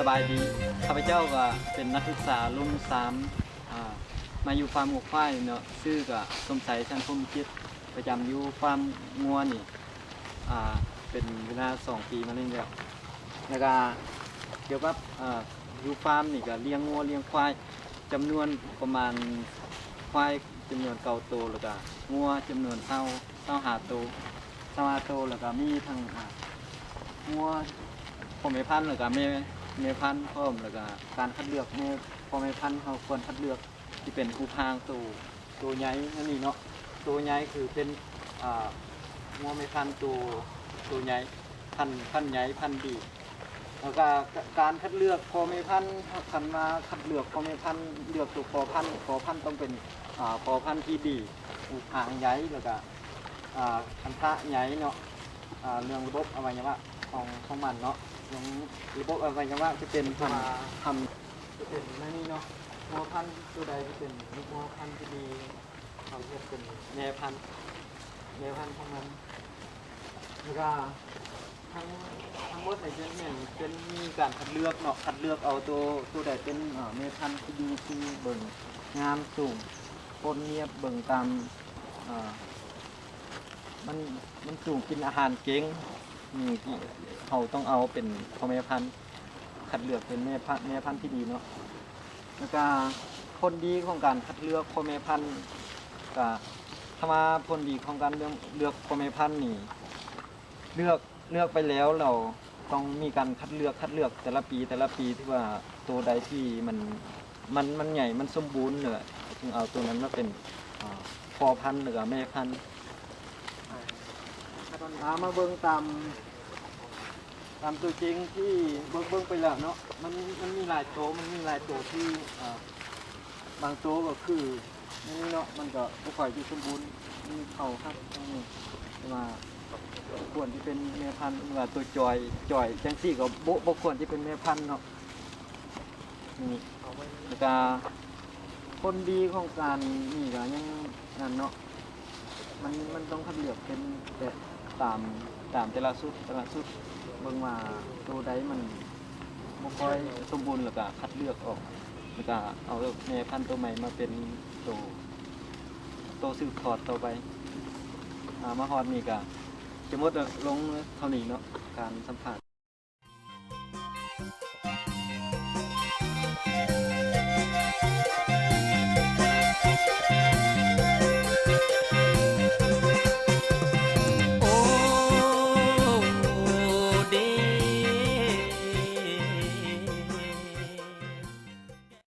สบายดีข้าพเจ้าก็เป็นนักศึกษารุ่น3มาอยู่ฟาร์มหัวควายเนาะชื่อก็สมศัยชันพรหมจิตประจำอยู่ฟาร์มงัวนี่เป็นเวลา2 ปีมาเรื่อยๆแล้วก็เกี่ยวกับอยู่ฟาร์มนี่ก็เลี้ยงงัวเลี้ยงควายจำนวนประมาณควายจำนวน9 ตัวแล้วก็งัวจำนวน25 ตัว25 ตัวแล้วก็มีทั้งงัวพ่อแม่พันธุ์แล้วก็แม่พันธุ์พร้อมแล้วก็การคัดเลือกแม่พ่อแม่พันธุ์เขาควรคัดเลือกที่เป็นผู้พางตัวใหญ่นั่นนี่เนาะตัวใหญ่คือเป็นงัวแม่พันธุ์ตัวใหญ่พันธุ์ใหญ่พันธุ์ดีแล้วก็การคัดเลือกพ่อแม่พันธุ์คันมาคัดเลือกพ่อแม่พันธุ์เลือกตัวพ่อพันธุ์ต้องเป็นพ่อพันธุ์ที่ดีผู้พางใหญ่แล้วก็คันทะใหญ่เนาะเรื่องระบบอวัยวะของมันเนาะระบบอวัยวะจะเป็นทำจะเป็นนี่เนาะงัวพันธุ์ตัวใดจะเป็นลูกงัวพันธุ์ที่ดีเขาเรียกเป็นแม่พันธุ์ของมันแล้วก็ทั้งหมดในเช่นเนี่ยเป็นมีการคัดเลือกเนาะคัดเลือกเอาตัวใดเป็นแม่พันธุ์ที่ดีที่เบิ่งงามสูงปนเนียบเบิ่งตามมันสูงกินอาหารเก่งนี่ที่เขาต้องเอาเป็นพ่อแม่พันธุ์คัดเลือกเป็นแม่พันธุ์ที่ดีเนาะแล้วก็ผลดีของการคัดเลือกพ่อแม่พันธุ์ก็ถ้ามาผลดีของการเลือกพ่อแม่พันธุ์นี่เลือกไปแล้วเราต้องมีการคัดเลือกแต่ละปีที่ว่าตัวใดที่มันใหญ่มันสมบูรณ์เนี่ยจึงเอาตัวนั้นมาเป็นพ่อพันธุ์หรือแม่พันธุ์มาเบิ่งตามตัวจริงที่เบิ่งไปแล้วเนาะมันมีหลายตัวที่บางตัวก็คือนี่เนาะมันก็บ่ค่อยที่สมบูรณ์มีเขาครับตรงนี้มาควรที่เป็นแม่พันธุ์ว่าตัวจอยจังซี่ก็บ่ควรที่เป็นแม่พันธุ์เนาะนี่แล้วก็คนดีของการนี่ก็ยังนั่นเนาะมันต้องคัดเลือกเป็นแต่ตามแต่ละสุดเบิ่งว่าตัวใดมันบ่ค่อยสมบูรณ์แล้วก็คัดเลือกออกแล้วก็เอาแม่พันธุ์ตัวใหม่มาเป็นตัวสืบทอดต่อไปมาฮอดนี่ก็จะหมดลงเท่านี้เนาะการสัมภาษณ์